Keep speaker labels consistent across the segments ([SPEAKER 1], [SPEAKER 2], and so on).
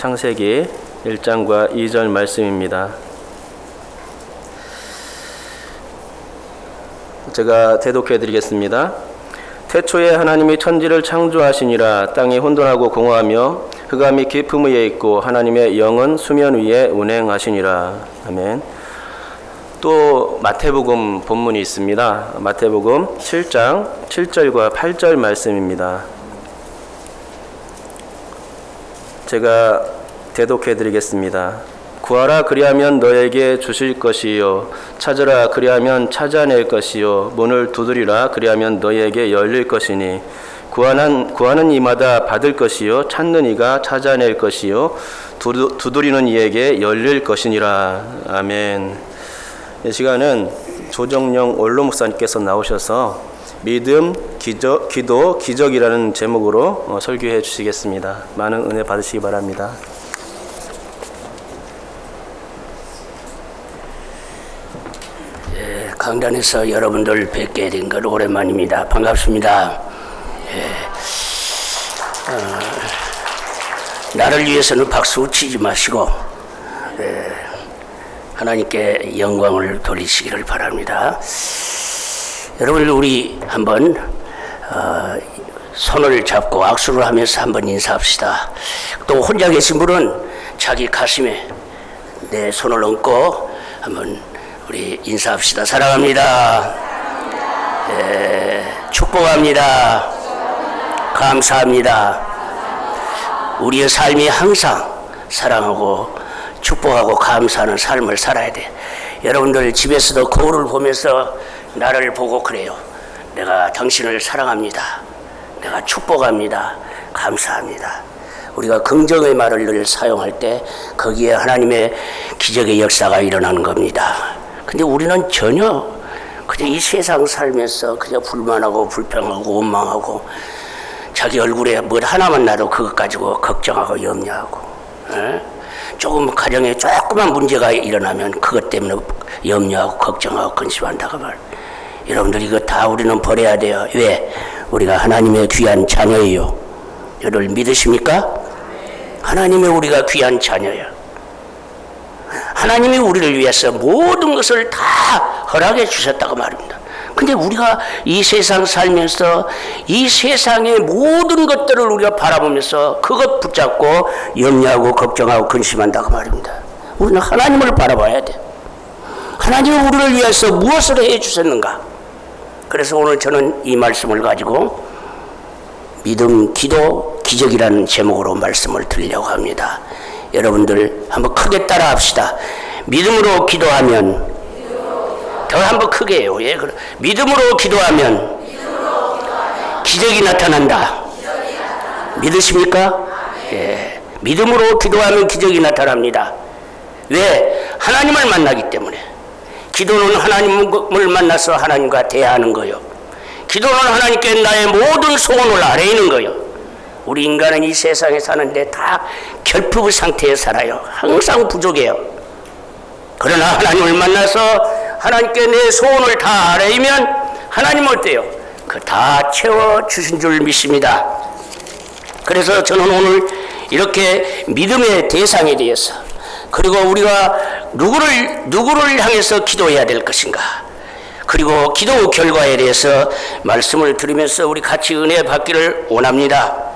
[SPEAKER 1] 창세기 1장과 2절 말씀입니다. 제가 대독해 드리겠습니다. 태초에 하나님이 천지를 창조하시니라. 땅이 혼돈하고 공허하며 흑암이 깊음 위에 있고 하나님의 영은 수면 위에 운행하시니라. 아멘. 또 마태복음 본문이 있습니다. 마태복음 7장 7절과 8절 말씀입니다. 제가 대독해 드리겠습니다. 구하라 그리하면 너에게 주실 것이요, 찾으라 그리하면 찾아낼 것이요, 문을 두드리라 그리하면 너에게 열릴 것이니 구하는 이마다 받을 것이요, 찾는 이가 찾아낼 것이요, 두드리는 이에게 열릴 것이니라. 아멘. 이 시간은 조정영 원로 목사님께서 나오셔서 믿음, 기도, 기적이라는 제목으로 설교해 주시겠습니다. 많은 은혜 받으시기 바랍니다.
[SPEAKER 2] 강단에서 여러분들 뵙게 된 건 오랜만입니다. 반갑습니다. 나를 위해서는 박수 치지 마시고 하나님께 영광을 돌리시기를 바랍니다. 여러분, 우리 한번 손을 잡고 악수를 하면서 한번 인사합시다. 또 혼자 계신 분은 자기 가슴에 내 손을 얹고 한번 우리 인사합시다. 사랑합니다. 축복합니다. 감사합니다. 우리의 삶이 항상 사랑하고 축복하고 감사하는 삶을 살아야 돼. 여러분들 집에서도 거울을 보면서 나를 보고 그래요. 내가 당신을 사랑합니다. 내가 축복합니다. 감사합니다. 우리가 긍정의 말을 늘 사용할 때 거기에 하나님의 기적의 역사가 일어나는 겁니다. 근데 우리는 전혀 그냥 이 세상 살면서 그냥 불만하고 불평하고 원망하고 자기 얼굴에 뭐 하나만 나도 그것 가지고 걱정하고 염려하고, 조금 가정에 조그만 문제가 일어나면 그것 때문에 염려하고 걱정하고 근심한다고 말. 여러분들 이거 다 우리는 버려야 돼요. 왜? 우리가 하나님의 귀한 자녀예요. 여러분 믿으십니까? 하나님의 우리가 귀한 자녀예요. 하나님이 우리를 위해서 모든 것을 다 허락해 주셨다고 말입니다. 근데 우리가 이 세상 살면서 이 세상의 모든 것들을 우리가 바라보면서 그것 붙잡고 염려하고 걱정하고 근심한다고 말입니다. 우리는 하나님을 바라봐야 돼. 하나님은 우리를 위해서 무엇을 해 주셨는가? 그래서 오늘 저는 이 말씀을 가지고 믿음, 기도, 기적이라는 제목으로 말씀을 드리려고 합니다. 여러분들 한번 크게 따라 합시다. 믿음으로 기도하면, 더 한번 크게 해요. 예, 믿음으로 기도하면 기적이 나타난다. 믿으십니까? 예, 믿음으로 기도하면 기적이 나타납니다. 왜? 하나님을 만나기 때문에. 기도는 하나님을 만나서 하나님과 대화하는 거예요. 기도는 하나님께 나의 모든 소원을 아뢰는 거예요. 우리 인간은 이 세상에 사는데 다 결핍 상태에 살아요. 항상 부족해요. 그러나 하나님을 만나서 하나님께 내 소원을 다 아뢰면 하나님 어때요? 그 다 채워주신 줄 믿습니다. 그래서 저는 오늘 이렇게 믿음의 대상에 대해서, 그리고 우리가 누구를 향해서 기도해야 될 것인가, 그리고 기도 결과에 대해서 말씀을 드리면서 우리 같이 은혜 받기를 원합니다.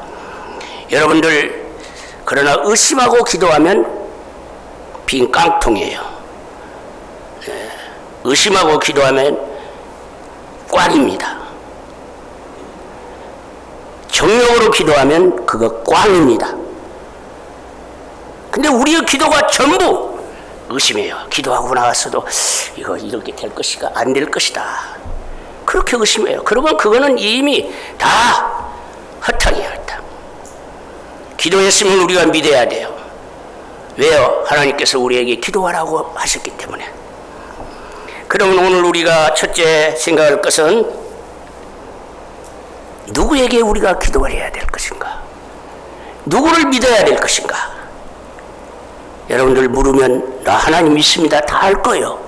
[SPEAKER 2] 여러분들, 그러나 의심하고 기도하면 빈 깡통이에요. 의심하고 기도하면 꽝입니다. 정력으로 기도하면 그거 꽝입니다. 근데 우리의 기도가 전부 의심해요. 기도하고 나왔어도 이거 이렇게 될 것이가 안 될 것이다. 그렇게 의심해요. 그러면 그거는 이미 다 허탕이에요. 허탕. 기도했으면 우리가 믿어야 돼요. 왜요? 하나님께서 우리에게 기도하라고 하셨기 때문에. 그러면 오늘 우리가 첫째 생각할 것은 누구에게 우리가 기도를 해야 될 것인가? 누구를 믿어야 될 것인가? 여러분들 물으면 나 하나님 믿습니다. 다 알 거예요.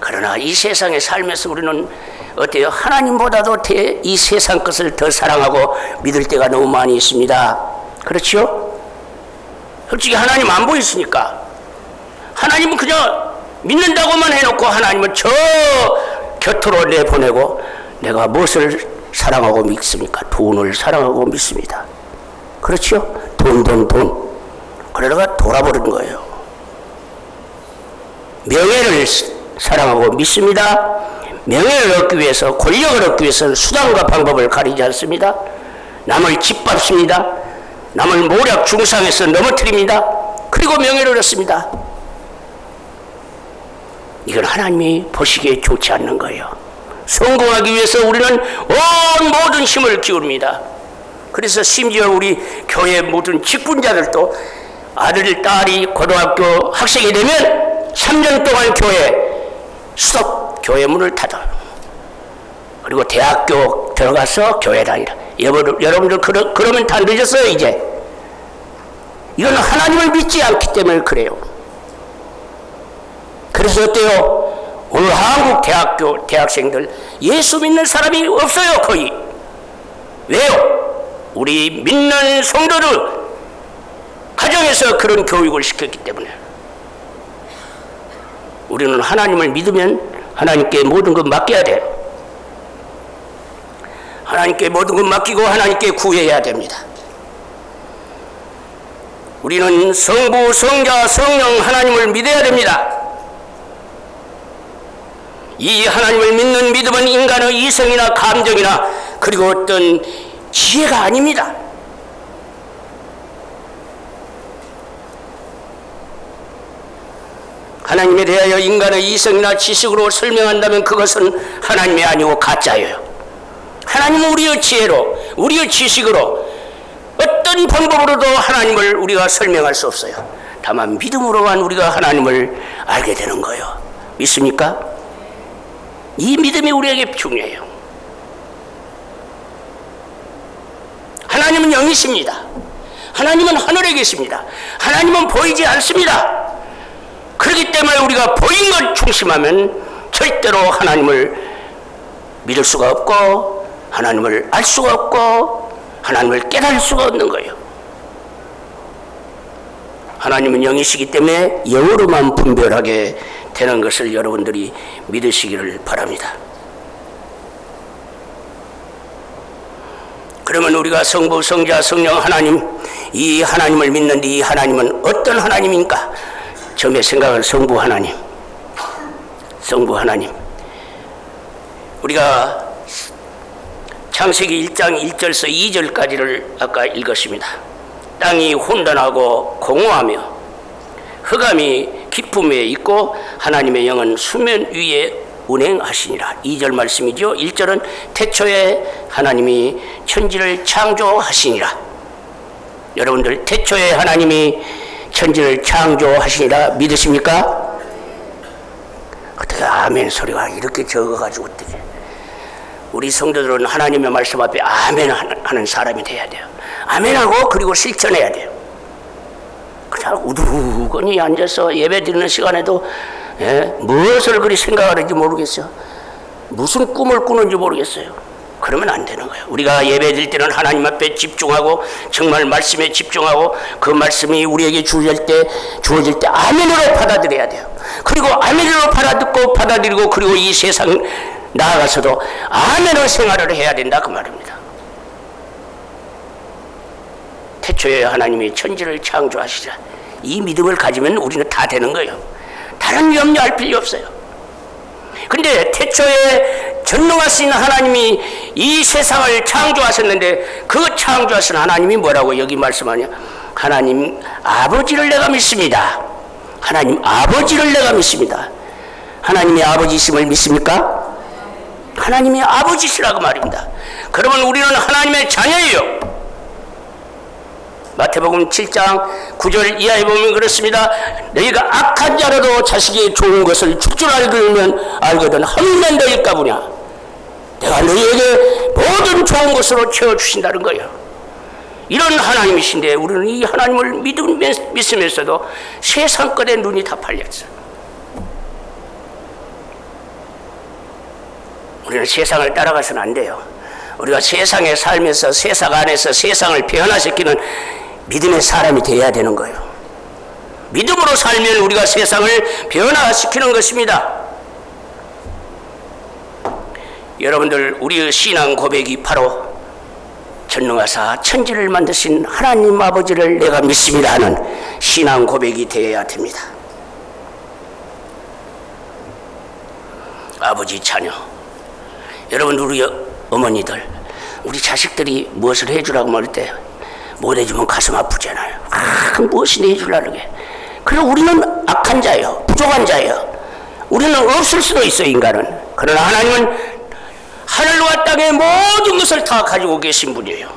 [SPEAKER 2] 그러나 이 세상에 살면서 우리는 어때요? 하나님보다도 이 세상 것을 더 사랑하고 믿을 때가 너무 많이 있습니다. 그렇죠? 솔직히 하나님 안 보이시니까 하나님은 그냥 믿는다고만 해놓고 하나님은 저 곁으로 내보내고 내가 무엇을 사랑하고 믿습니까? 돈을 사랑하고 믿습니다. 그렇죠? 돈. 그러다가 돌아버린 거예요. 명예를 사랑하고 믿습니다. 명예를 얻기 위해서, 권력을 얻기 위해서는 수단과 방법을 가리지 않습니다. 남을 짓밟습니다. 남을 모략 중상에서 넘어뜨립니다. 그리고 명예를 얻습니다. 이건 하나님이 보시기에 좋지 않는 거예요. 성공하기 위해서 우리는 온 모든 힘을 기울입니다. 그래서 심지어 우리 교회 모든 직분자들도 아들, 딸이 고등학교 학생이 되면 3년 동안 교회 수석 교회 문을 닫아요. 그리고 대학교 들어가서 교회 다니라. 여러분들 그러면 다 늦었어요 이제. 이건 하나님을 믿지 않기 때문에 그래요. 그래서 어때요? 오늘 한국 대학생들 예수 믿는 사람이 없어요 거의. 왜요? 우리 믿는 성도들 가정에서 그런 교육을 시켰기 때문에. 우리는 하나님을 믿으면 하나님께 모든 것 맡겨야 돼요. 하나님께 모든 것 맡기고 하나님께 구해야 됩니다. 우리는 성부, 성자, 성령 하나님을 믿어야 됩니다. 이 하나님을 믿는 믿음은 인간의 이성이나 감정이나 그리고 어떤 지혜가 아닙니다. 하나님에 대하여 인간의 이성이나 지식으로 설명한다면 그것은 하나님이 아니고 가짜예요. 하나님은 우리의 지혜로, 우리의 지식으로 어떤 방법으로도 하나님을 우리가 설명할 수 없어요. 다만 믿음으로만 우리가 하나님을 알게 되는 거예요. 믿습니까? 이 믿음이 우리에게 중요해요. 하나님은 영이십니다. 하나님은 하늘에 계십니다. 하나님은 보이지 않습니다. 그렇기 때문에 우리가 보인 것 중심하면 절대로 하나님을 믿을 수가 없고 하나님을 알 수가 없고 하나님을 깨달을 수가 없는 거예요. 하나님은 영이시기 때문에 영으로만 분별하게 되는 것을 여러분들이 믿으시기를 바랍니다. 그러면 우리가 성부, 성자, 성령 하나님, 이 하나님을 믿는데 이 하나님은 어떤 하나님인가? 처음에 생각은 성부 하나님. 성부 하나님. 우리가 창세기 1장 1절에서 2절까지를 아까 읽었습니다. 땅이 혼돈하고 공허하며 흑암이 깊음 위에 있고 하나님의 영은 수면 위에 운행하시니라. 2절 말씀이죠. 1절은 태초에 하나님이 천지를 창조하시니라. 여러분들 태초에 하나님이 천지를 창조하시니라 믿으십니까? 어떻게 아멘 소리가 이렇게 적어가지고 어떻게. 우리 성도들은 하나님의 말씀 앞에 아멘 하는 사람이 돼야 돼요. 아멘하고 그리고 실천해야 돼요. 그냥 우두커니 앉아서 예배 드리는 시간에도 무엇을 그리 생각하는지 모르겠어요. 무슨 꿈을 꾸는지 모르겠어요. 그러면 안 되는 거예요. 우리가 예배 드릴 때는 하나님 앞에 집중하고 정말 말씀에 집중하고 그 말씀이 우리에게 주어질 때 아멘으로 받아들여야 돼요. 그리고 아멘으로 받아들이고 그리고 이 세상 나아가서도 아멘의 생활을 해야 된다 그 말입니다. 태초에 하나님이 천지를 창조하시자. 이 믿음을 가지면 우리는 다 되는 거예요. 다른 염려할 필요 없어요. 근데 태초에 전능하신 하나님이 이 세상을 창조하셨는데 그 창조하신 하나님이 뭐라고 여기 말씀하냐? 하나님 아버지를 내가 믿습니다. 하나님 아버지를 내가 믿습니다. 하나님의 아버지심을 믿습니까? 하나님의 아버지시라고 말입니다. 그러면 우리는 하나님의 자녀예요. 마태복음 7장 9절 이하에 보면 그렇습니다. 너희가 악한 자라도 자식이 좋은 것을 줄 줄 알거든 하물며 너희일까 보냐. 내가 너희에게 모든 좋은 것으로 채워주신다는 거예요. 이런 하나님이신데 우리는 이 하나님을 믿으면서도 세상 것에 눈이 다 팔렸어요. 우리는 세상을 따라가서는 안 돼요. 우리가 세상에 살면서 세상 안에서 세상을 변화시키는 믿음의 사람이 되어야 되는 거예요. 믿음으로 살면 우리가 세상을 변화시키는 것입니다. 여러분들, 우리의 신앙 고백이 바로 전능하사 천지를 만드신 하나님 아버지를 내가 믿습니다 하는 신앙 고백이 되어야 됩니다. 아버지, 자녀, 여러분, 우리 어머니들, 우리 자식들이 무엇을 해주라고 말할 때 못 해주면 가슴 아프잖아요. 그럼 무엇이 해주려는 게? 그럼 우리는 악한 자예요, 부족한 자예요. 우리는 없을 수도 있어요, 인간은. 그러나 하나님은 하늘과 땅의 모든 것을 다 가지고 계신 분이에요.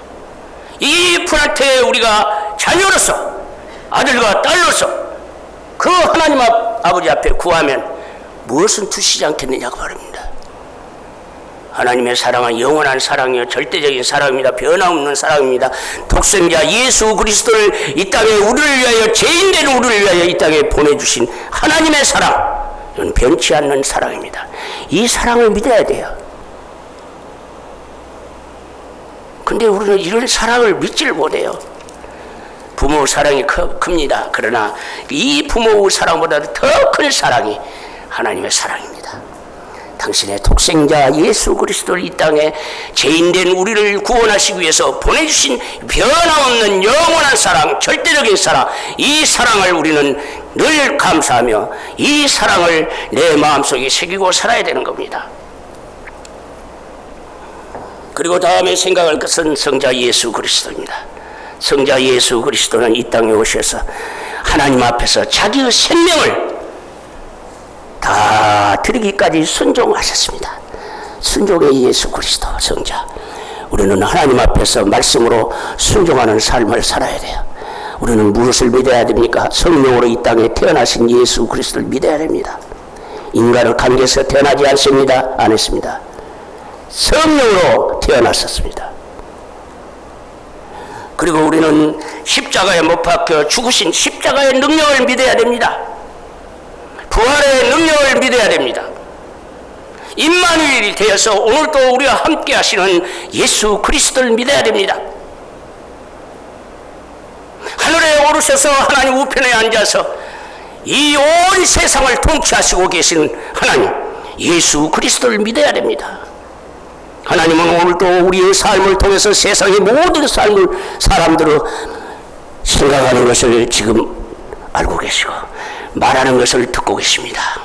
[SPEAKER 2] 이 분한테 우리가 자녀로서, 아들과 딸로서 그 하나님 아버지 앞에 구하면 무엇은 투시지 않겠느냐고 말합니다. 하나님의 사랑은 영원한 사랑이요, 절대적인 사랑입니다. 변함없는 사랑입니다. 독생자 예수 그리스도를 이 땅에 우리를 위하여, 죄인된 우리를 위하여 이 땅에 보내주신 하나님의 사랑, 이건 변치 않는 사랑입니다. 이 사랑을 믿어야 돼요. 근데 우리는 이런 사랑을 믿지를 못해요. 부모 사랑이 큽니다. 그러나 이 부모의 사랑보다 더 큰 사랑이 하나님의 사랑입니다. 당신의 독생자 예수 그리스도를 이 땅에 죄인된 우리를 구원하시기 위해서 보내주신 변함없는 영원한 사랑, 절대적인 사랑, 이 사랑을 우리는 늘 감사하며 이 사랑을 내 마음속에 새기고 살아야 되는 겁니다. 그리고 다음에 생각할 것은 성자 예수 그리스도입니다. 성자 예수 그리스도는 이 땅에 오셔서 하나님 앞에서 자기의 생명을 다 드리기까지 순종하셨습니다. 순종의 예수 그리스도 성자. 우리는 하나님 앞에서 말씀으로 순종하는 삶을 살아야 돼요. 우리는 무엇을 믿어야 됩니까? 성령으로 이 땅에 태어나신 예수 그리스도를 믿어야 됩니다. 인간의 관계에서 태어나지 않습니다. 안 했습니다. 성령으로 태어났었습니다. 그리고 우리는 십자가에 못 박혀 죽으신 십자가의 능력을 믿어야 됩니다. 부활의 능력을 믿어야 됩니다. 임마누엘이 되어서 오늘도 우리와 함께 하시는 예수 그리스도를 믿어야 됩니다. 하늘에 오르셔서 하나님 우편에 앉아서 이 온 세상을 통치하시고 계시는 하나님 예수 그리스도를 믿어야 됩니다. 하나님은 오늘도 우리의 삶을 통해서 세상의 모든 삶을 사람들을 생각하는 것을 지금 알고 계시고 말하는 것을 듣고 계십니다.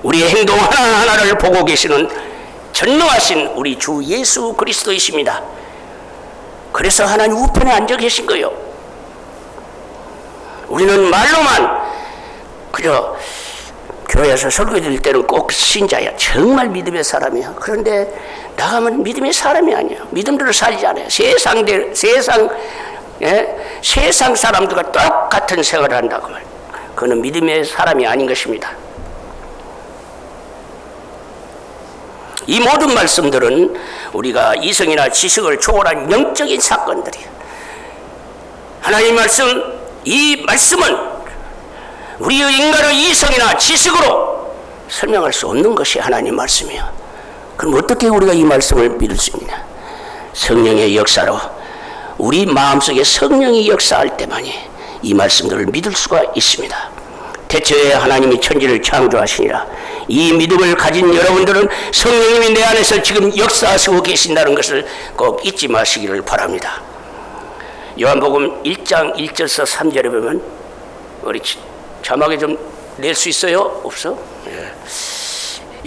[SPEAKER 2] 우리의 행동 하나하나를 보고 계시는 전능하신 우리 주 예수 그리스도이십니다. 그래서 하나님 우편에 앉아 계신 거예요. 우리는 말로만 그저 교회에서 설교 드릴 때는 꼭 신자야, 정말 믿음의 사람이야. 그런데 나가면 믿음의 사람이 아니에요. 믿음대로 살지 않아요. 세상 사람들과 똑같은 생활을 한다고 말해요. 그는 믿음의 사람이 아닌 것입니다. 이 모든 말씀들은 우리가 이성이나 지식을 초월한 영적인 사건들이에요. 하나님 말씀, 이 말씀은 우리의 인간의 이성이나 지식으로 설명할 수 없는 것이 하나님 말씀이에요. 그럼 어떻게 우리가 이 말씀을 믿을 수 있냐? 성령의 역사로, 우리 마음속에 성령이 역사할 때만이 이 말씀들을 믿을 수가 있습니다. 태초에 하나님이 천지를 창조하시니라. 이 믿음을 가진 여러분들은 성령님이 내 안에서 지금 역사하시고 계신다는 것을 꼭 잊지 마시기를 바랍니다. 요한복음 1장 1절에서 3절에 보면, 우리 자막에 좀 낼 수 있어요? 없어? 예.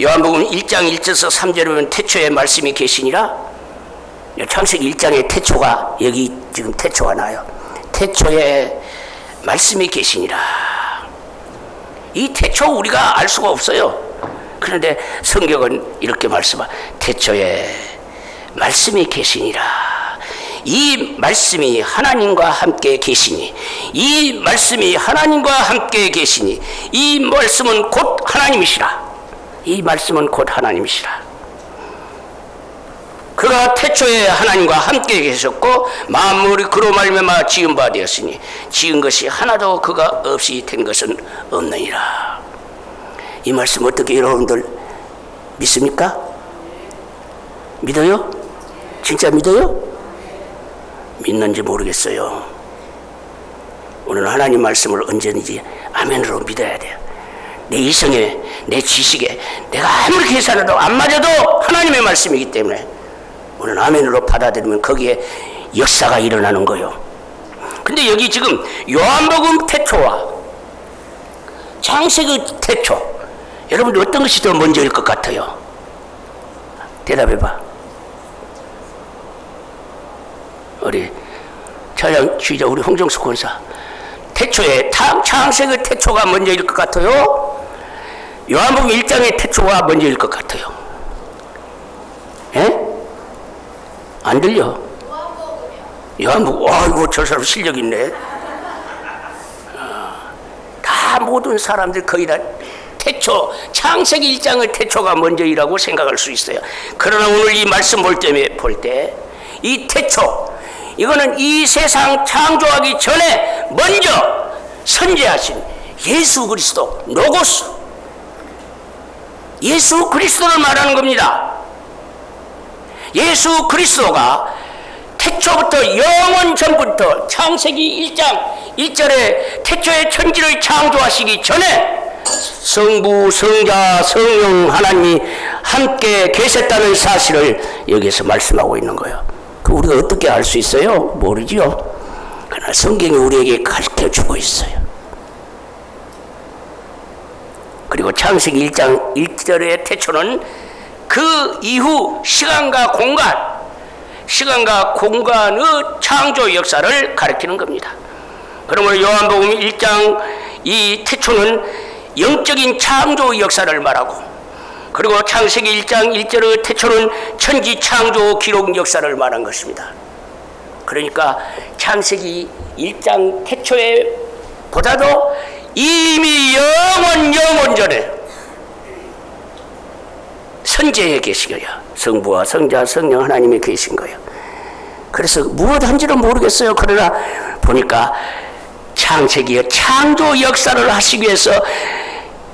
[SPEAKER 2] 요한복음 1장 1절에서 3절에 보면 태초에 말씀이 계시니라. 창세기 1장의 태초가, 여기 지금 태초가 나요. 태초에 말씀이 계시니라. 이 태초 우리가 알 수가 없어요. 그런데 성경은 이렇게 말씀하, 태초에 말씀이 계시니라. 이 말씀이 하나님과 함께 계시니, 이 말씀이 하나님과 함께 계시니, 이 말씀은 곧 하나님이시라. 이 말씀은 곧 하나님이시라. 그가 태초에 하나님과 함께 계셨고 만물이 그로 말미암아 지은 바 되었으니 지은 것이 하나도 그가 없이 된 것은 없느니라. 이 말씀 어떻게 여러분들 믿습니까? 믿어요? 진짜 믿어요? 믿는지 모르겠어요. 우리는 하나님 말씀을 언제든지 아멘으로 믿어야 돼요. 내 이성에, 내 지식에 내가 아무리 계산해도 안 맞아도 하나님의 말씀이기 때문에 우리는 아멘으로 받아들이면 거기에 역사가 일어나는 거예요. 근데 여기 지금 요한복음 태초와 창세기 태초, 여러분들 어떤 것이 더 먼저일 것 같아요? 대답해봐. 우리 차장 주의자 우리 홍정숙 권사, 태초에 창세기 태초가 먼저일 것 같아요? 요한복음 1장의 태초가 먼저일 것 같아요? 예? 안 들려? 요한복음. 와, 이거 저 사람 실력 있네. 다 모든 사람들 거의 다 태초, 창세기 1장의 태초가 먼저이라고 생각할 수 있어요. 그러나 오늘 이 말씀 볼 때 이 태초, 이거는 이 세상 창조하기 전에 먼저 선재하신 예수 그리스도, 로고스, 예수 그리스도를 말하는 겁니다. 예수 그리스도가 태초부터 영원 전부터 창세기 1장 1절에 태초에 천지를 창조하시기 전에 성부, 성자, 성령 하나님이 함께 계셨다는 사실을 여기서 말씀하고 있는 거예요. 그 우리가 어떻게 알 수 있어요? 모르지요. 그러나 성경이 우리에게 가르쳐주고 있어요. 그리고 창세기 1장 1절의 태초는 그 이후 시간과 공간의 창조 역사를 가리키는 겁니다. 그러므로 요한복음 1장 이 태초는 영적인 창조 역사를 말하고, 그리고 창세기 1장 1절의 태초는 천지 창조 기록 역사를 말한 것입니다. 그러니까 창세기 1장 태초에 보다도 이미 영원 전에 선재에 계신 거예요. 성부와 성자 성령 하나님이 계신 거예요. 그래서 무엇 한지는 모르겠어요. 그러나 보니까 창세기의 창조 역사를 하시기 위해서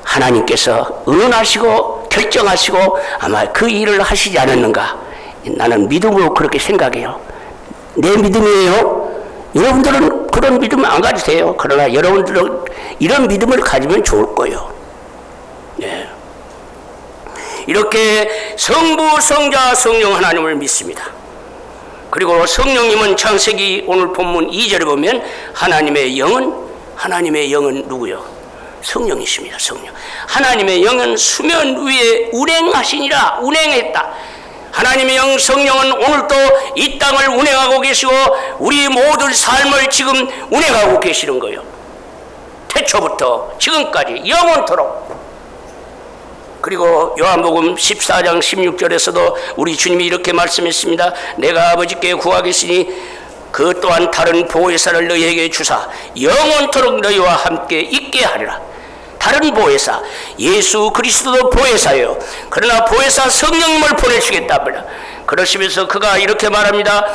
[SPEAKER 2] 하나님께서 응하시고 결정하시고 아마 그 일을 하시지 않았는가. 나는 믿음으로 그렇게 생각해요. 내 믿음이에요. 여러분들은 그런 믿음 안 가지도 돼요. 그러나 여러분들은 이런 믿음을 가지면 좋을 거예요. 네. 이렇게 성부, 성자, 성령 하나님을 믿습니다. 그리고 성령님은 창세기 오늘 본문 2절에 보면 하나님의 영은 누구요? 성령이십니다. 성령. 하나님의 영은 수면 위에 운행하시니라. 운행했다. 하나님의 영 성령은 오늘도 이 땅을 운행하고 계시고 우리 모든 삶을 지금 운행하고 계시는 거예요. 태초부터 지금까지 영원토록. 그리고 요한복음 14장 16절에서도 우리 주님이 이렇게 말씀했습니다. 내가 아버지께 구하겠으니 그 또한 다른 보혜사를 너희에게 주사 영원토록 너희와 함께 있게 하리라. 다른 보혜사, 예수 그리스도도 보혜사예요. 그러나 보혜사 성령님을 보내주겠다. 그러시면서 그가 이렇게 말합니다.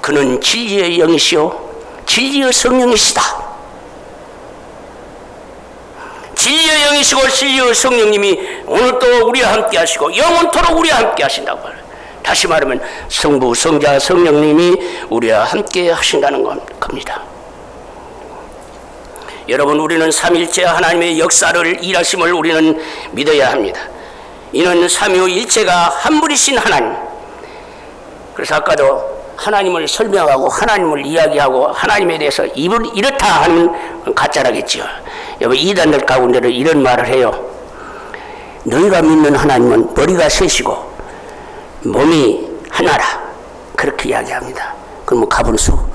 [SPEAKER 2] 그는 진리의 영이시요 진리의 성령이시다. 진리의 영이시고 진리의 성령님이 오늘도 우리와 함께 하시고 영원토록 우리와 함께 하신다고 말해요. 다시 말하면 성부, 성자, 성령님이 우리와 함께 하신다는 겁니다. 여러분, 우리는 삼일체 하나님의 역사를 일하심을 우리는 믿어야 합니다. 이는 삼위일체가 한 분이신 하나님. 그래서 아까도 하나님을 설명하고 하나님을 이야기하고 하나님에 대해서 이렇다 하는 가짜라겠죠. 여러분, 이단들 가운데는 이런 말을 해요. 너희가 믿는 하나님은 머리가 셋이고 몸이 하나라. 그렇게 이야기합니다. 그럼 가분수.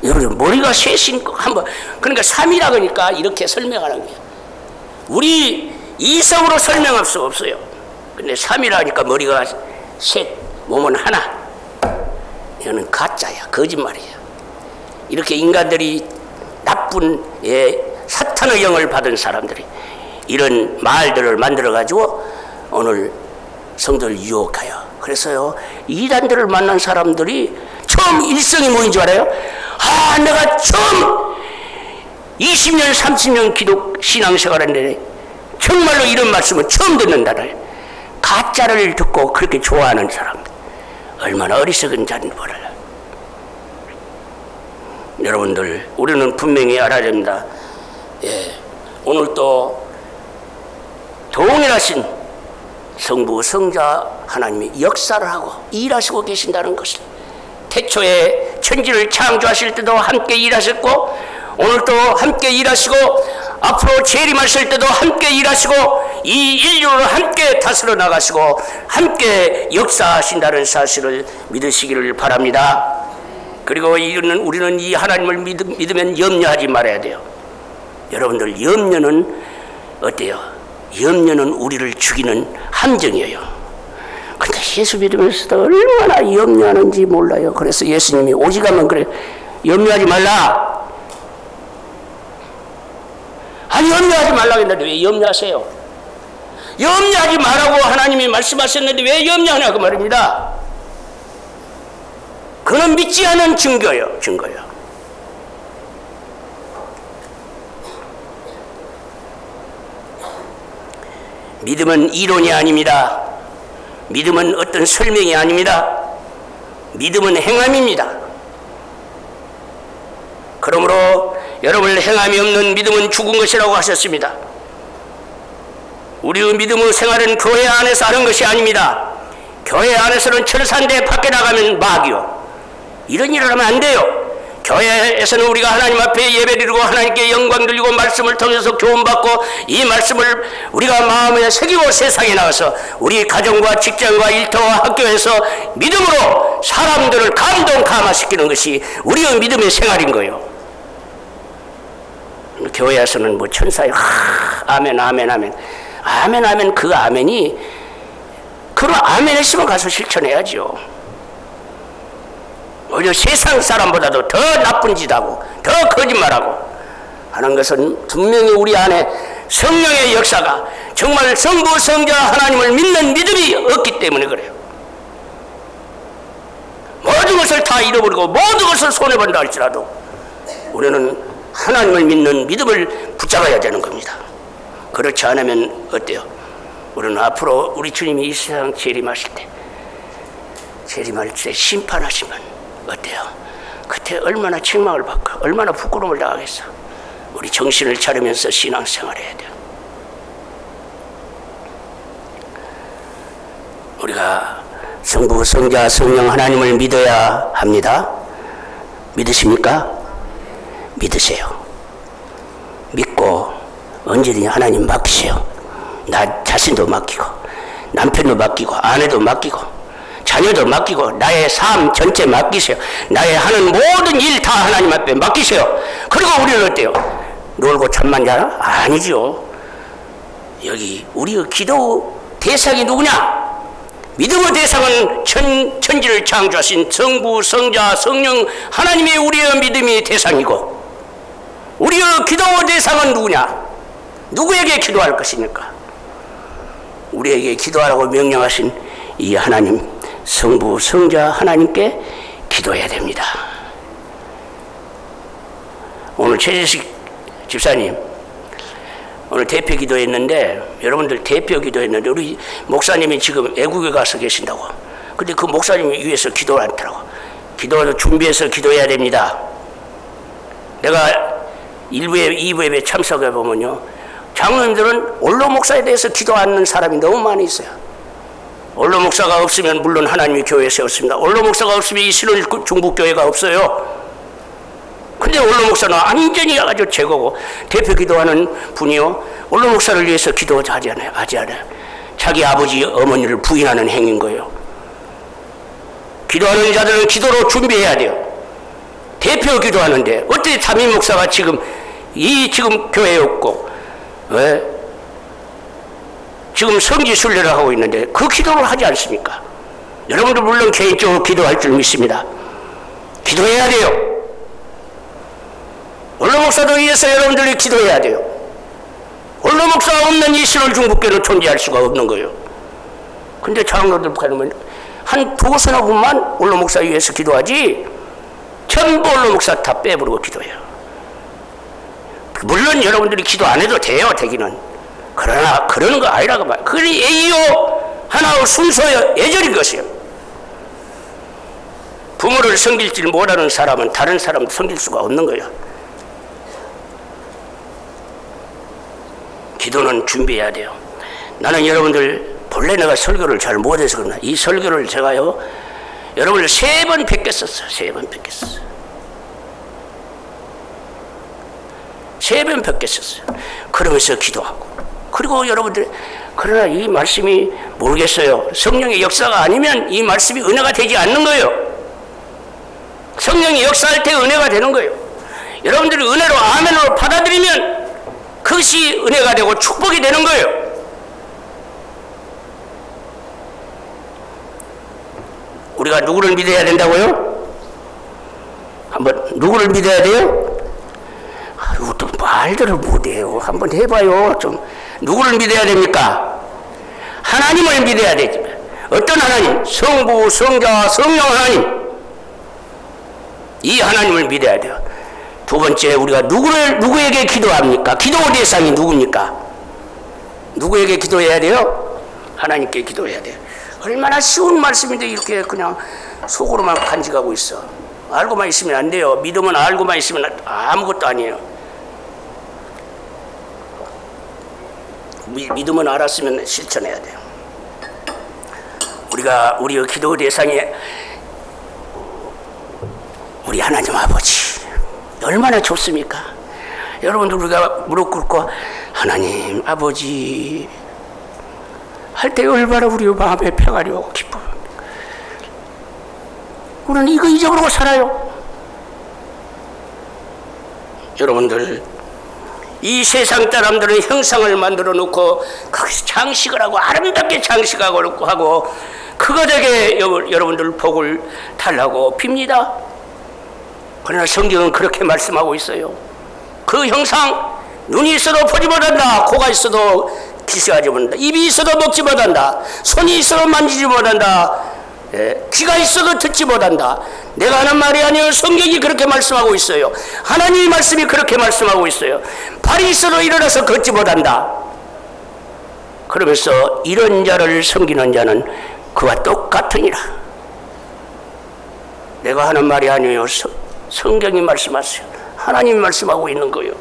[SPEAKER 2] 여러분, 머리가 셋인 한번, 그러니까 삼이라 그러니까 이렇게 설명하는 거예요. 우리 이성으로 설명할 수 없어요. 근데 삼이라니까 머리가 셋, 몸은 하나. 이거는 가짜야, 거짓말이야. 이렇게 인간들이 나쁜 사탄의 영을 받은 사람들이 이런 말들을 만들어가지고 오늘 성도를 유혹해요. 그래서요, 이단들을 만난 사람들이 처음 일성이 뭐인 줄 알아요? 내가 처음 20년, 30년 기독 신앙생활 했는데 정말로 이런 말씀을 처음 듣는다는 가짜를 듣고 그렇게 좋아하는 사람들. 얼마나 어리석은 자는 몰라요. 여러분들, 우리는 분명히 알아야 됩니다. 예, 오늘 또 동일하신 성부, 성자 하나님이 역사를 하고 일하시고 계신다는 것을, 태초에 천지를 창조하실 때도 함께 일하셨고 오늘도 함께 일하시고 앞으로 재림하실 때도 함께 일하시고 이 인류를 함께 다스려 나가시고 함께 역사하신다는 사실을 믿으시기를 바랍니다. 그리고 우리는 이 하나님을 믿으면 염려하지 말아야 돼요. 여러분들, 염려는 어때요? 염려는 우리를 죽이는 함정이에요. 근데 예수 믿으면서도 얼마나 염려하는지 몰라요. 그래서 예수님이 오직하면 그래, 염려하지 말라. 아니, 염려하지 말라고 했는데 왜 염려하세요? 염려하지 말라고 하나님이 말씀하셨는데 왜 염려하냐고 말입니다. 그는 믿지 않은 증거예요. 믿음은 이론이 아닙니다. 믿음은 어떤 설명이 아닙니다. 믿음은 행함입니다. 그러므로 여러분, 행함이 없는 믿음은 죽은 것이라고 하셨습니다. 우리의 믿음의 생활은 교회 안에서 하는 것이 아닙니다. 교회 안에서는 철산대, 밖에 나가면 마귀요. 이런 일을 하면 안 돼요. 교회에서는 우리가 하나님 앞에 예배 드리고 하나님께 영광 돌리고 말씀을 통해서 교훈받고 이 말씀을 우리가 마음에 새기고 세상에 나가서 우리 가정과 직장과 일터와 학교에서 믿음으로 사람들을 감화시키는 것이 우리의 믿음의 생활인 거예요. 교회에서는 뭐 천사의 아멘 아멘 아멘 아멘 아멘, 그 아멘이 그런 아멘 했으면 가서 실천해야죠. 오히려 세상 사람보다도 더 나쁜 짓하고 더 거짓말하고 하는 것은 분명히 우리 안에 성령의 역사가, 정말 성부 성자 하나님을 믿는 믿음이 없기 때문에 그래요. 모든 것을 다 잃어버리고 모든 것을 손해본다 할지라도 우리는 하나님을 믿는 믿음을 붙잡아야 되는 겁니다. 그렇지 않으면 어때요? 우리는 앞으로 우리 주님이 이 세상 재림하실 때 심판하시면 어때요? 그때 얼마나 책망을 받고 얼마나 부끄러움을 당하겠어. 우리 정신을 차리면서 신앙생활 해야 돼요. 우리가 성부, 성자, 성령 하나님을 믿어야 합니다. 믿으십니까? 믿으세요. 믿고 언제든지 하나님 맡기세요. 나 자신도 맡기고 남편도 맡기고 아내도 맡기고 자녀도 맡기고 나의 삶 전체 맡기세요. 나의 하는 모든 일 다 하나님 앞에 맡기세요. 그리고 우리는 어때요? 놀고 잠만 자나? 아니죠. 여기 우리의 기도 대상이 누구냐? 믿음의 대상은 천지를 창조하신 성부, 성자, 성령 하나님이 우리의 믿음이 대상이고, 우리의 기도 대상은 누구냐? 누구에게 기도할 것입니까? 우리에게 기도하라고 명령하신 이 하나님, 성부, 성자 하나님께 기도해야 됩니다. 오늘 최재식 집사님 오늘 대표 기도했는데, 여러분들 대표 기도했는데 우리 목사님이 지금 애국에 가서 계신다고. 근데 그 목사님이 위해서 기도를 않더라고. 기도를 준비해서 기도해야 됩니다. 내가 1부에 2부 예배 참석해 보면요, 장로님들은 원로 목사에 대해서 기도 않는 사람이 너무 많이 있어요. 원로 목사가 없으면 물론 하나님이 교회에 세웠습니다. 원로 목사가 없으면 이 신월 중북교회가 없어요. 근데 원로 목사는 완전히 아주 제거고, 대표 기도하는 분이요, 원로 목사를 위해서 기도하지 않아요. 자기 아버지 어머니를 부인하는 행위인 거예요. 기도하는 자들은 기도로 준비해야 돼요. 대표 기도하는데 어떻게 담임 목사가 지금 교회에 없고 지금 성지 순례를 하고 있는데 그 기도를 하지 않습니까? 여러분도 물론 개인적으로 기도할 줄 믿습니다. 기도해야 돼요. 원로 목사도 위해서 여러분들이 기도해야 돼요. 원로 목사가 없는 이 신월 중북교는 존재할 수가 없는 거예요. 근데 장로들 가면 한 두서너 분만 원로 목사 위해서 기도하지, 전부 원로 목사 다 빼버리고 기도해요. 물론 여러분들이 기도 안 해도 돼요, 되기는. 그러나 그러는 거 아니라고 말이에요. 그게 예의요 하나의 순서의 예절인 것이에요. 부모를 섬길 줄 못하는 사람은 다른 사람 섬길 수가 없는 거예요. 기도는 준비해야 돼요. 나는 여러분들 본래 내가 설교를 잘 못해서 그러나 이 설교를 제가요 여러분을 3번 뵙겠었어요. 3번 뵙겠었어요. 3번 뵙겠었어요. 그러면서 기도하고 그리고 여러분들 그러나 이 말씀이 모르겠어요. 성령의 역사가 아니면 이 말씀이 은혜가 되지 않는 거예요. 성령이 역사할 때 은혜가 되는 거예요. 여러분들이 은혜로 아멘으로 받아들이면 그것이 은혜가 되고 축복이 되는 거예요. 우리가 누구를 믿어야 된다고요? 한번 누구를 믿어야 돼요? 아유, 또 말들을 못해요. 한번 해봐요. 좀 누구를 믿어야 됩니까? 하나님을 믿어야 되지. 어떤 하나님? 성부, 성자, 성령 하나님. 이 하나님을 믿어야 돼요. 두 번째, 우리가 누구에게 기도합니까? 기도 대상이 누굽니까? 누구에게 기도해야 돼요? 하나님께 기도해야 돼요. 얼마나 쉬운 말씀인데 이렇게 그냥 속으로만 간직하고 있어. 알고만 있으면 안 돼요. 믿음은 알고만 있으면 아무것도 아니에요. 믿음은 알았으면 실천해야 돼요. 우리의 기도 대상이 우리 하나님 아버지 얼마나 좋습니까? 여러분들 우리가 무릎 꿇고 하나님 아버지 할 때 얼마나 우리 마음에 평안이 오고 기쁨입니까? 우리는 이거 잊어버리고 살아요. 여러분들 이 세상 사람들은 형상을 만들어 놓고 거기서 장식을 하고 아름답게 장식하고 하고 그것에게 여러분들 복을 달라고 빕니다. 그러나 성경은 그렇게 말씀하고 있어요. 그 형상 눈이 있어도 보지 못한다. 코가 있어도 기시하지 못한다. 입이 있어도 먹지 못한다. 손이 있어도 만지지 못한다. 귀가 있어도 듣지 못한다. 내가 하는 말이 아니에요. 성경이 그렇게 말씀하고 있어요. 하나님의 말씀이 그렇게 말씀하고 있어요. 발이 있어도 일어나서 걷지 못한다. 그러면서 이런 자를 섬기는 자는 그와 똑같으니라. 내가 하는 말이 아니에요. 성경이 말씀하세요. 하나님이 말씀하고 있는 거예요.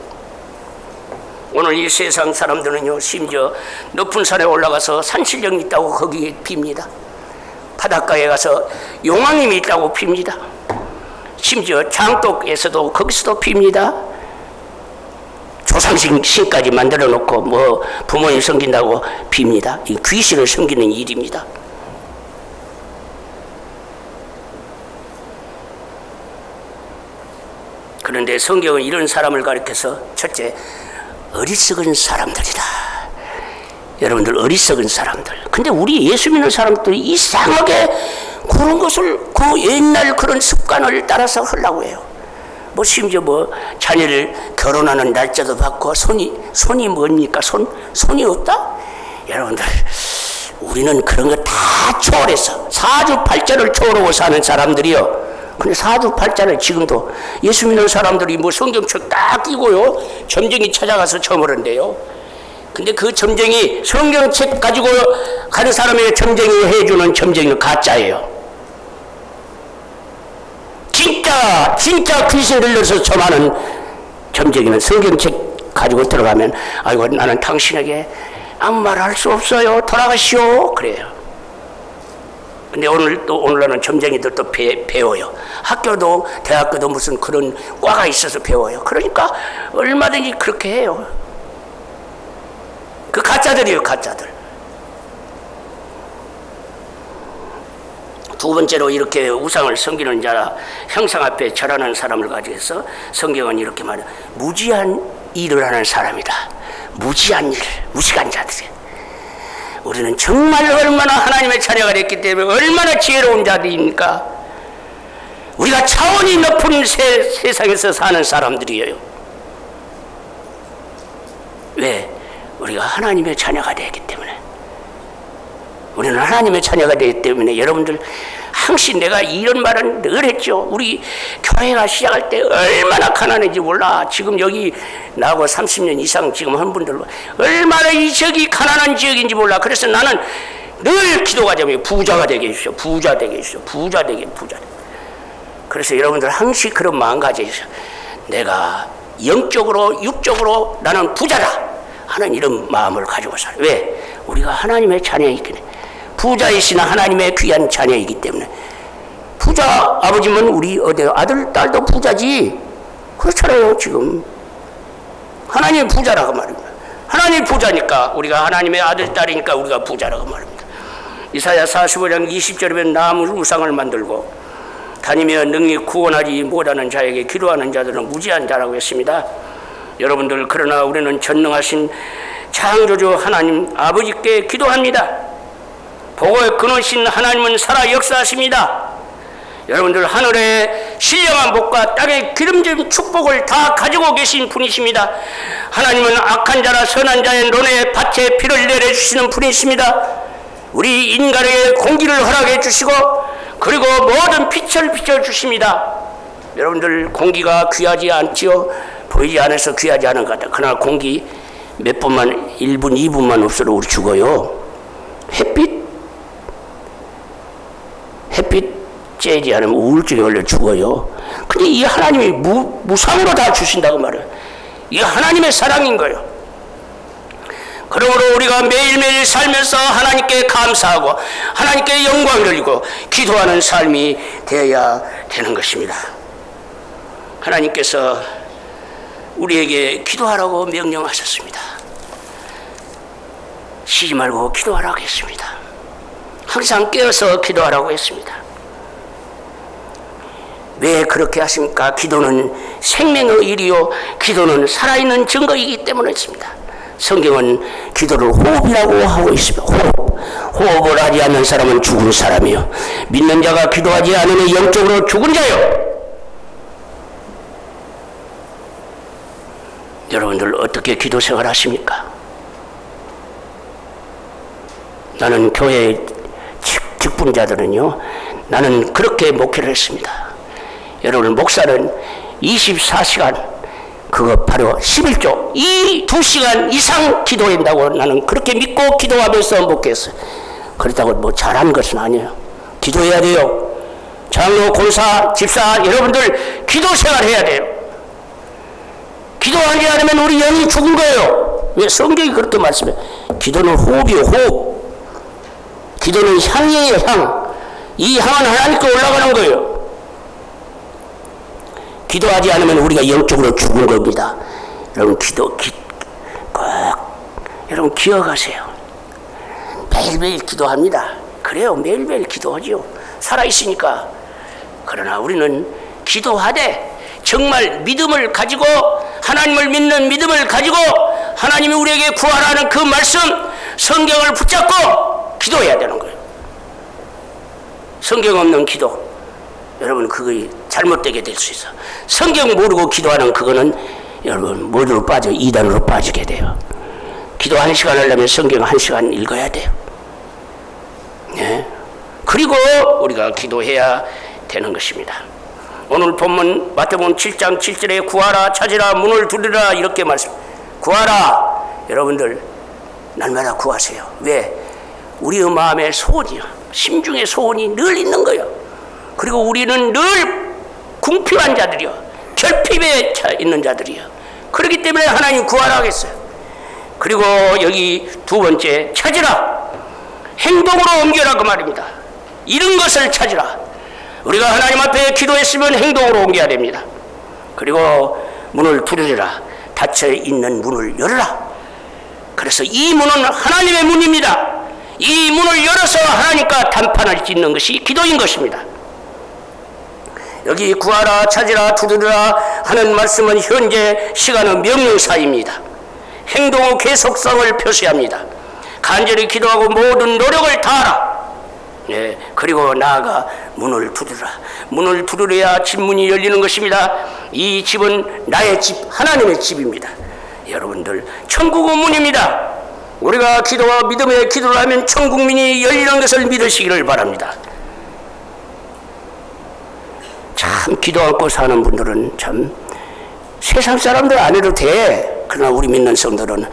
[SPEAKER 2] 오늘 이 세상 사람들은요 심지어 높은 산에 올라가서 산신령이 있다고 거기에 빕니다. 바닷가에 가서 용왕님이 있다고 빕니다. 심지어 장독에서도 거기서도 빕니다. 조상신까지 만들어 놓고 뭐 부모님 섬긴다고 빕니다. 이 귀신을 섬기는 일입니다. 그런데 성경은 이런 사람을 가리켜서 첫째 어리석은 사람들이다. 여러분들 어리석은 사람들. 근데 우리 예수 믿는 사람들이 이상하게 그런 것을 그 옛날 그런 습관을 따라서 하려고 해요. 뭐 심지어 뭐 자녀를 결혼하는 날짜도 받고 손이 뭡니까? 손이 없다? 여러분들 우리는 그런 거 다 초월해서 사주팔자를 초월하고 사는 사람들이요. 근데 사주팔자를 지금도 예수 믿는 사람들이 뭐 성경책 딱 끼고요 점쟁이 찾아가서 점으는데요. 근데 그 점쟁이 성경책 가지고 가는 사람의 점쟁이 해주는 점쟁이는 가짜예요. 진짜 귀신 들려서 점하는 점쟁이는 성경책 가지고 들어가면 아이고 나는 당신에게 아무 말 할 수 없어요. 돌아가시오. 그래요. 근데 오늘날은 점쟁이들도 배워요. 학교도 대학교도 무슨 그런 과가 있어서 배워요. 그러니까 얼마든지 그렇게 해요. 그 가짜들이에요. 가짜들. 두 번째로 이렇게 우상을 섬기는 자라 형상 앞에 절하는 사람을 가지고서 성경은 이렇게 말해요. 무지한 일을 하는 사람이다. 무지한 일, 무식한 자들이에요. 우리는 정말 얼마나 하나님의 자녀가 됐기 때문에 얼마나 지혜로운 자들입니까? 우리가 차원이 높은 세상에서 사는 사람들이에요. 왜? 우리가 하나님의 자녀가 되기 때문에. 우리는 하나님의 자녀가 되기 때문에 여러분들 항상 내가 이런 말은 늘 했죠. 우리 교회가 시작할 때 얼마나 가난한지 몰라. 지금 여기 나하고 30년 이상 지금 한 분들 얼마나 이 지역이 가난한 지역인지 몰라. 그래서 나는 늘 기도가 되면 부자가 되게 해주십시오. 부자 되게 해주십시오. 부자 되게. 그래서 여러분들 항상 그런 마음 가지셔. 내가 영적으로 육적으로 나는 부자다 하는 이런 마음을 가지고 살아요. 왜? 우리가 하나님의 자녀이기 때문에, 부자이신 하나님의 귀한 자녀이기 때문에. 부자 아버지면 우리 아들 딸도 부자지. 그렇잖아요. 지금 하나님의 부자라고 말입니다. 하나님의 부자니까 우리가 하나님의 아들 딸이니까 우리가 부자라고 말입니다. 이사야 45장 20절에 보면 나무 우상을 만들고 다니며 능히 구원하지 못하는 자에게 기도하는 자들은 무지한 자라고 했습니다. 여러분들, 그러나 우리는 전능하신 창조주 하나님 아버지께 기도합니다. 보고의 근원신 하나님은 살아 역사하십니다. 여러분들, 하늘의 신령한 복과 땅의 기름진 축복을 다 가지고 계신 분이십니다. 하나님은 악한 자나 선한 자의 논에 밭에 비를 내려주시는 분이십니다. 우리 인간에게 공기를 허락해 주시고 그리고 모든 빛을 비춰주십니다. 여러분들, 공기가 귀하지 않지요? 보이지 않아서 귀하지 않은 것 같아요. 그러나 공기 몇 분만, 1분, 2분만 없어도 우리 죽어요. 햇빛 쬐지 않으면 우울증에 걸려 죽어요. 근데 이 하나님이 무상으로 다 주신다고 말해요. 이게 하나님의 사랑인 거예요. 그러므로 우리가 매일매일 살면서 하나님께 감사하고 하나님께 영광을 돌리고 기도하는 삶이 되어야 되는 것입니다. 하나님께서 우리에게 기도하라고 명령하셨습니다. 쉬지 말고 기도하라고 했습니다. 항상 깨어서 기도하라고 했습니다. 왜 그렇게 하십니까? 기도는 생명의 일이요, 기도는 살아있는 증거이기 때문에 했습니다. 성경은 기도를 호흡이라고 하고 있습니다. 호흡을 하지 않는 사람은 죽은 사람이요, 믿는 자가 기도하지 않으면 영적으로 죽은 자요. 여러분들, 어떻게 기도 생활 하십니까? 나는 교회 직분자들은요, 나는 그렇게 목회를 했습니다. 여러분, 목사는 24시간, 그거 바로 11조, 이 2시간 이상 기도해야 된다고 나는 그렇게 믿고 기도하면서 목회했어요. 그렇다고 뭐 잘하는 것은 아니에요. 기도해야 돼요. 장로, 권사, 집사, 여러분들 기도 생활해야 돼요. 기도하지 않으면 우리 영이 죽은 거예요. 왜? 성경이 그렇게 말씀해요. 기도는 호흡이에요, 호흡. 기도는 향이에요, 향. 이 향은 하나님께 올라가는 거예요. 기도하지 않으면 우리가 영적으로 죽은 겁니다. 여러분, 꼭 여러분 기억하세요. 매일매일 기도합니다. 그래요, 매일매일 기도하죠. 살아있으니까. 그러나 우리는 기도하되 정말 믿음을 가지고, 하나님을 믿는 믿음을 가지고 하나님이 우리에게 구하라는 그 말씀, 성경을 붙잡고 기도해야 되는 거예요. 성경 없는 기도, 여러분, 그거 잘못되게 될 수 있어. 성경 모르고 기도하는 그거는 여러분 뭐로 빠져? 이단으로 빠지게 돼요. 기도 1시간 하려면 성경 1시간 읽어야 돼요. 네? 그리고 우리가 기도해야 되는 것입니다. 오늘 본문 마태복음 7장 7절에 구하라, 찾으라, 문을 두드리라, 이렇게 말씀. 구하라. 여러분들, 날마다 구하세요. 왜? 우리의 마음의 소원이요, 심중의 소원이 늘 있는 거예요. 그리고 우리는 늘 궁핍한 자들이요, 결핍에 있는 자들이요. 그렇기 때문에 하나님 구하라 하겠어요. 그리고 여기 두 번째, 찾으라. 행동으로 옮겨라, 그 말입니다. 이런 것을 찾으라. 우리가 하나님 앞에 기도했으면 행동으로 옮겨야 됩니다. 그리고 문을 두드리라. 닫혀 있는 문을 열어라. 그래서 이 문은 하나님의 문입니다. 이 문을 열어서 하나님과 담판을 짓는 것이 기도인 것입니다. 여기 구하라, 찾으라, 두드리라 하는 말씀은 현재 시간의 명령사입니다. 행동의 계속성을 표시합니다. 간절히 기도하고 모든 노력을 다하라. 예, 그리고 나아가 문을 두드리라. 문을 두드려야 집문이 열리는 것입니다. 이 집은 나의 집, 하나님의 집입니다. 여러분들, 천국의 문입니다. 우리가 기도와 믿음의 기도를 하면 천국문이 열리는 것을 믿으시기를 바랍니다. 참 기도 않고 사는 분들은 참 세상 사람들 안 해도 돼. 그러나 우리 믿는 성도들은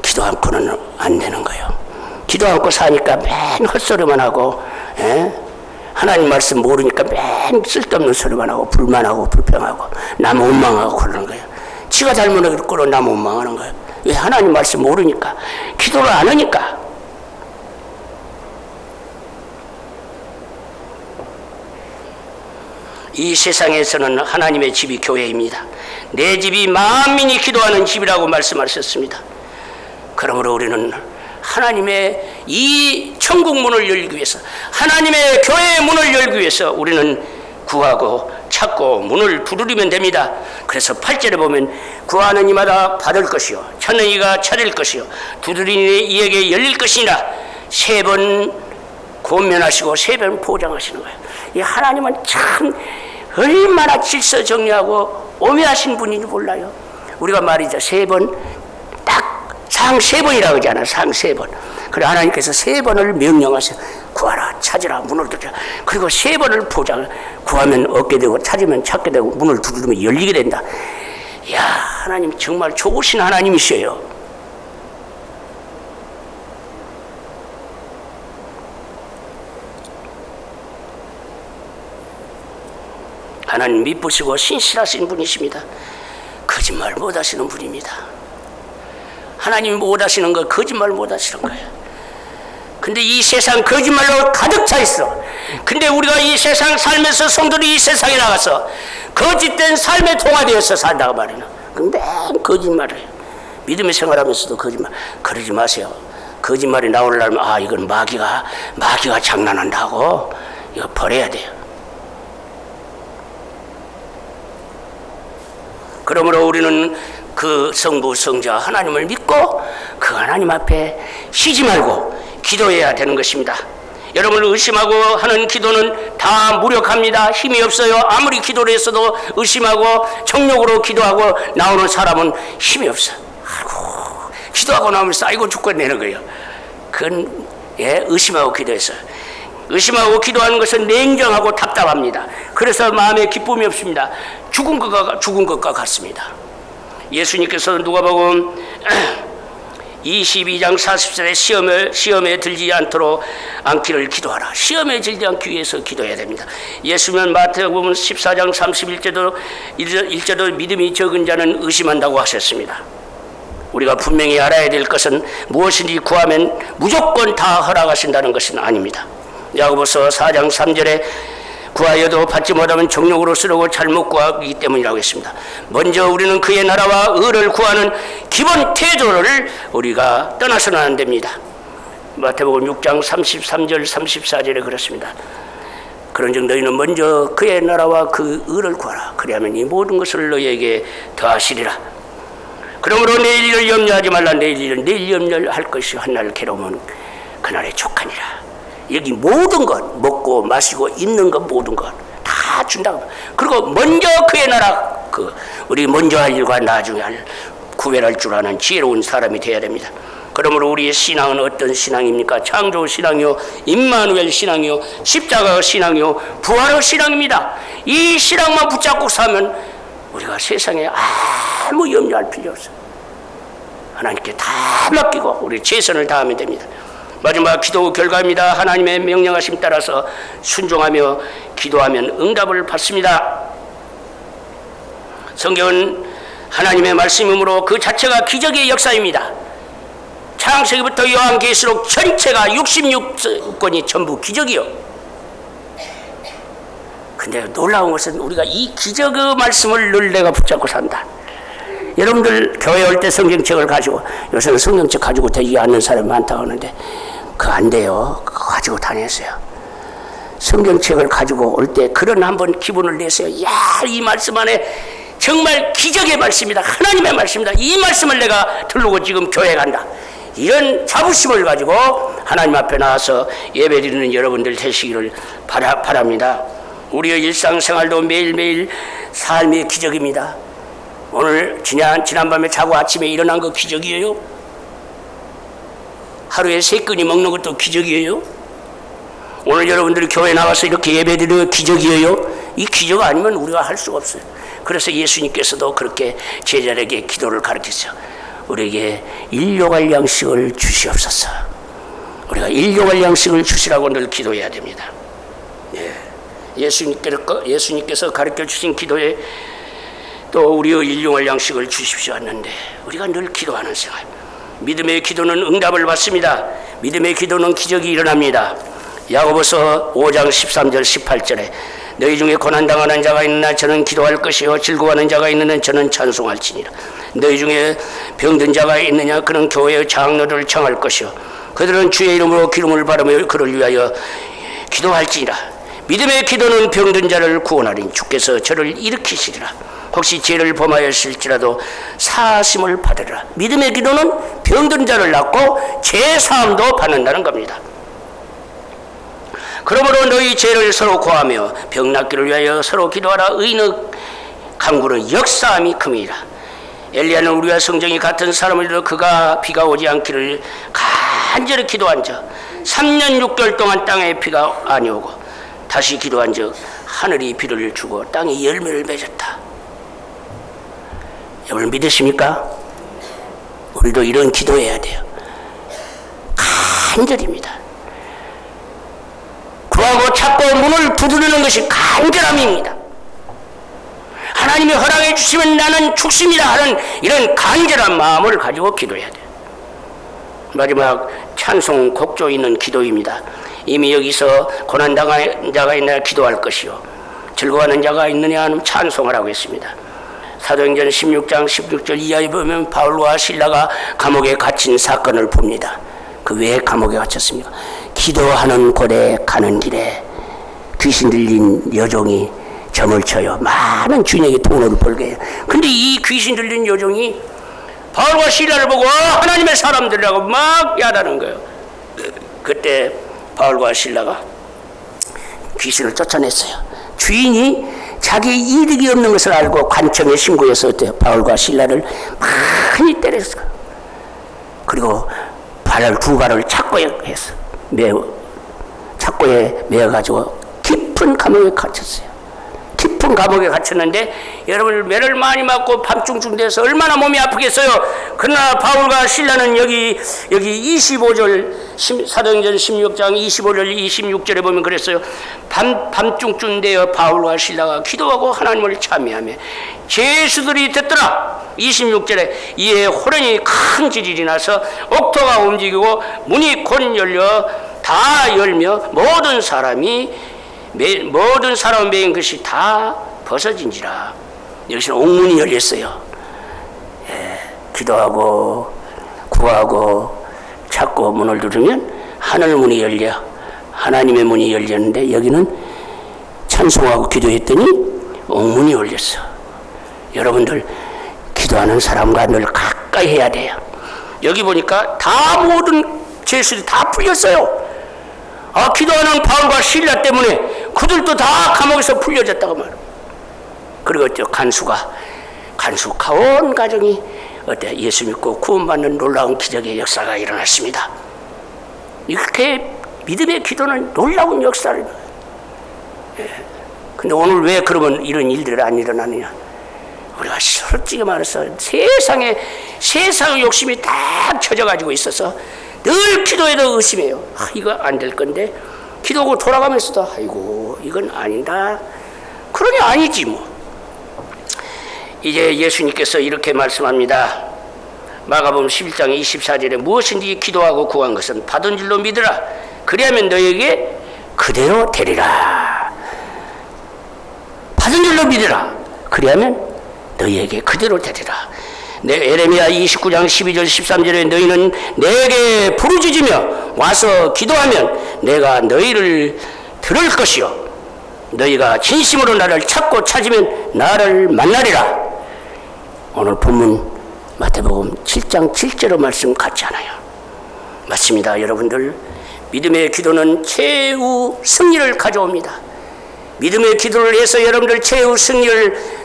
[SPEAKER 2] 기도 않고는 안 되는 거예요. 기도 않고 사니까 맨 헛소리만 하고, 하나님 말씀 모르니까 맨 쓸데없는 소리만 하고 불만하고 불평하고 남 원망하고 그러는 거예요. 지가 잘못했고 남 원망하는 거예요. 왜? 하나님 말씀 모르니까, 기도를 안 하니까. 이 세상에서는 하나님의 집이 교회입니다. 내 집이 만민이 기도하는 집이라고 말씀하셨습니다. 그러므로 우리는 하나님의 이 천국 문을 열기 위해서, 하나님의 교회의 문을 열기 위해서 우리는 구하고 찾고 문을 두드리면 됩니다. 그래서 8절에 보면 구하는 이마다 받을 것이요 찾는 이가 찾을 것이요 두드리는 이에게 열릴 것이니라. 3번 권면하시고 3번 보장하시는 거예요. 이 하나님은 참 얼마나 질서 정리하고 오묘하신 분인지 몰라요. 우리가 말이죠, 3번 딱 상 3번이라고 하잖아요. 상 3번. 그래 하나님께서 3번을 명령하세요. 구하라, 찾으라, 문을 두드려. 그리고 3번을 보장. 구하면 얻게 되고 찾으면 찾게 되고 문을 두드리면 열리게 된다. 이야, 하나님 정말 좋으신 하나님이셔요. 하나님 미쁘시고 신실하신 분이십니다. 거짓말 못하시는 분입니다. 하나님이 못하시는 거 거짓말 못하시는 거예요. 근데 이 세상 거짓말로 가득 차 있어. 근데 우리가 이 세상 살면서 성도들이 이 세상에 나가서 거짓된 삶에 동화되어서 산다고 말이야. 근데 거짓말을 해요. 믿음의 생활하면서도 거짓말. 그러지 마세요. 거짓말이 나오려면 이건 마귀가 장난한다고 이거 버려야 돼요. 그러므로 우리는 그 성부 성자 하나님을 믿고 그 하나님 앞에 쉬지 말고 기도해야 되는 것입니다. 여러분을 의심하고 하는 기도는 다 무력합니다. 힘이 없어요. 아무리 기도를 했어도 의심하고 정욕으로 기도하고 나오는 사람은 힘이 없어요. 아이고, 기도하고 나오면서 아이고 죽겠네는 거예요. 그건 의심하고 기도했어요. 의심하고 기도하는 것은 냉정하고 답답합니다. 그래서 마음에 기쁨이 없습니다. 죽은 것과 같습니다. 예수님께서 누가복음 22장 40절에 시험에 들지 않기를 기도하라. 시험에 들지 않기 위해서 기도해야 됩니다. 예수님은 마태복음 14장 31절도 믿음이 적은 자는 의심한다고 하셨습니다. 우리가 분명히 알아야 될 것은 무엇인지 구하면 무조건 다 허락하신다는 것은 아닙니다. 야고보서 4장 3절에 구하여도 받지 못하면 정욕으로 쓰려고 잘못 구하기 때문이라고 했습니다. 먼저 우리는 그의 나라와 의를 구하는 기본 태도를 우리가 떠나서는 안 됩니다. 마태복음 6장 33절 34절에 그렇습니다. 그런즉 너희는 먼저 그의 나라와 그 의를 구하라. 그리하면 이 모든 것을 너희에게 더하시리라. 그러므로 내일 일을 염려하지 말라. 내일 염려할 것이 한날 괴로우면 그날에 족하니라. 여기 모든 것, 먹고 마시고 입는 것 모든 것 다 준다고. 그리고 먼저 그의 나라, 우리 먼저 할 일과 나중에 구별할 줄 아는 지혜로운 사람이 되어야 됩니다. 그러므로 우리의 신앙은 어떤 신앙입니까? 창조 신앙이요, 임마누엘 신앙이요, 십자가 신앙이요, 부활의 신앙입니다. 이 신앙만 붙잡고 사면 우리가 세상에 아무 염려할 필요 없어요. 하나님께 다 맡기고 우리 최선을 다하면 됩니다. 마지막 기도 결과입니다. 하나님의 명령하심 따라서 순종하며 기도하면 응답을 받습니다. 성경은 하나님의 말씀이므로 그 자체가 기적의 역사입니다. 창세기부터 요한계시록 전체가 66권이 전부 기적이요. 근데 놀라운 것은 우리가 이 기적의 말씀을 늘 내가 붙잡고 산다. 여러분들 교회 올 때 성경책을 가지고, 요새는 성경책 가지고 다니지 않는 사람이 많다고 하는데 그거 안 돼요. 그거 가지고 다녔어요. 성경책을 가지고 올 때 그런 한번 기분을 내세요. 이 말씀 안에 정말 기적의 말씀이다. 하나님의 말씀이다. 이 말씀을 내가 들르고 지금 교회 간다. 이런 자부심을 가지고 하나님 앞에 나와서 예배드리는 여러분들 되시기를 바랍니다. 우리의 일상생활도 매일매일 삶의 기적입니다. 오늘 지난밤에 자고 아침에 일어난 거 기적이에요? 하루에 3끼니 먹는 것도 기적이에요? 오늘 여러분들이 교회 나와서 이렇게 예배드리는 기적이에요? 이 기적 아니면 우리가 할 수가 없어요. 그래서 예수님께서도 그렇게 제자에게 기도를 가르치셨어요. 우리에게 일용할 양식을 주시옵소서. 우리가 일용할 양식을 주시라고 늘 기도해야 됩니다. 예. 예수님께서 가르쳐 주신 기도에 또 우리의 일용할 양식을 주십시오 하는데 우리가 늘 기도하는 생활. 믿음의 기도는 응답을 받습니다. 믿음의 기도는 기적이 일어납니다. 야고보서 5장 13절 18절에 너희 중에 고난당하는 자가 있느냐 저는 기도할 것이요 즐거워하는 자가 있느냐 저는 찬송할지니라. 너희 중에 병든 자가 있느냐 그는 교회의 장로를 청할 것이요 그들은 주의 이름으로 기름을 바르며 그를 위하여 기도할지니라. 믿음의 기도는 병든 자를 구원하리니 주께서 저를 일으키시리라. 혹시 죄를 범하였을지라도 사하심을 받으리라. 믿음의 기도는 병든 자를 낫고 죄 사함도 받는다는 겁니다. 그러므로 너희 죄를 서로 고하며 병 낫기를 위하여 서로 기도하라. 의인의 간구는 역사함이 큼이라. 엘리야는 우리와 성정이 같은 사람이라도 그가 비가 오지 않기를 간절히 기도한 자 3년 6개월 동안 땅에 비가 안 오고 다시 기도한 즉 하늘이 비를 주고 땅이 열매를 맺었다. 여러분 믿으십니까? 우리도 이런 기도해야 돼요. 간절입니다. 구하고 찾고 문을 두드리는 것이 간절함입니다. 하나님이 허락해 주시면 나는 죽습니다 하는 이런 간절한 마음을 가지고 기도해야 돼요. 마지막 찬송 곡조 있는 기도입니다. 이미 여기서 고난당한 자가 있느냐 기도할 것이요 즐거워하는 자가 있느냐 하는 찬송을 하고 있습니다. 사도행전 16장 16절 이하에 보면 바울과 실라가 감옥에 갇힌 사건을 봅니다. 그 왜 감옥에 갇혔습니까? 기도하는 곳에 가는 길에 귀신 들린 여종이 점을 쳐요. 많은 주인에게 돈을 벌게 해요. 근데 이 귀신 들린 여종이 바울과 실라를 보고 하나님의 사람들이라고 막 야단하는 거예요. 그때 바울과 실라가 귀신을 쫓아냈어요. 주인이 자기 이득이 없는 것을 알고 관청에 신고해서 어때요? 바울과 실라를 많이 때렸어요. 그리고 두 발을 착고에 해서 착고에 매어가지고 깊은 감옥에 갇혔어요. 깊은 감옥에 갇혔는데 여러분 매를 많이 맞고 밤중중 돼서 얼마나 몸이 아프겠어요. 그러나 바울과 실라는 여기 25절 사도행전 16장 25절 26절에 보면 그랬어요. 밤중중 되어 바울과 실라가 기도하고 하나님을 찬미하며 죄수들이 됐더라. 26절에 이에 호련히 큰 지진이 나서 옥토가 움직이고 문이 곧 열려 다 열며 모든 사람이 매인 것이 다 벗어진지라. 여기서는 옥문이 열렸어요. 기도하고 구하고 찾고 문을 두드리면 하늘 문이 열려 하나님의 문이 열렸는데 여기는 찬송하고 기도했더니 옥문이 열렸어. 여러분들 기도하는 사람과 늘 가까이 해야 돼요. 여기 보니까 다 모든 죄수들이 다 풀렸어요. 기도하는 바울과 실라 때문에 그들도 다 감옥에서 풀려졌다고 말합니다. 그리고 간수카온 가정이 예수 믿고 구원받는 놀라운 기적의 역사가 일어났습니다. 이렇게 믿음의 기도는 놀라운 역사를. 근데 오늘 왜 그러면 이런 일들이 안 일어나느냐? 우리가 솔직히 말해서 세상의 욕심이 딱 켜져가지고 있어서 늘 기도해도 의심해요. 이거 안 될 건데 기도하고 돌아가면서도 아이고 이건 아니다. 그러니 아니지 뭐. 이제 예수님께서 이렇게 말씀합니다. 마가복음 11장 24절에 무엇인지 기도하고 구한 것은 받은 줄로 믿으라. 그리하면 너에게 그대로 되리라. 받은 줄로 믿으라. 그리하면 너희에게 그대로 되리라. 에레미야 29장 12절 13절에 너희는 내게 부르짖으며 와서 기도하면 내가 너희를 들을 것이요 너희가 진심으로 나를 찾고 찾으면 나를 만나리라. 오늘 본문 마태복음 7장 7절의 말씀 같지 않아요? 맞습니다. 여러분들 믿음의 기도는 최후 승리를 가져옵니다. 믿음의 기도를 해서 여러분들 최후 승리를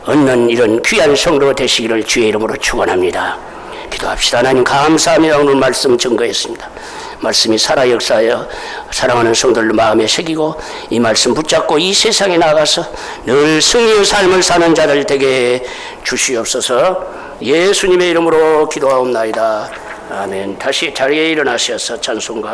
[SPEAKER 2] 얻는 이런 귀한 성도 되시기를 주의 이름으로 축원합니다. 기도합시다. 하나님 감사합니다. 오늘 말씀 증거했습니다. 말씀이 살아 역사하여 사랑하는 성도들 마음에 새기고 이 말씀 붙잡고 이 세상에 나가서 늘 승리의 삶을 사는 자들 되게 주시옵소서. 예수님의 이름으로 기도하옵나이다. 아멘. 다시 자리에 일어나셔서 찬송가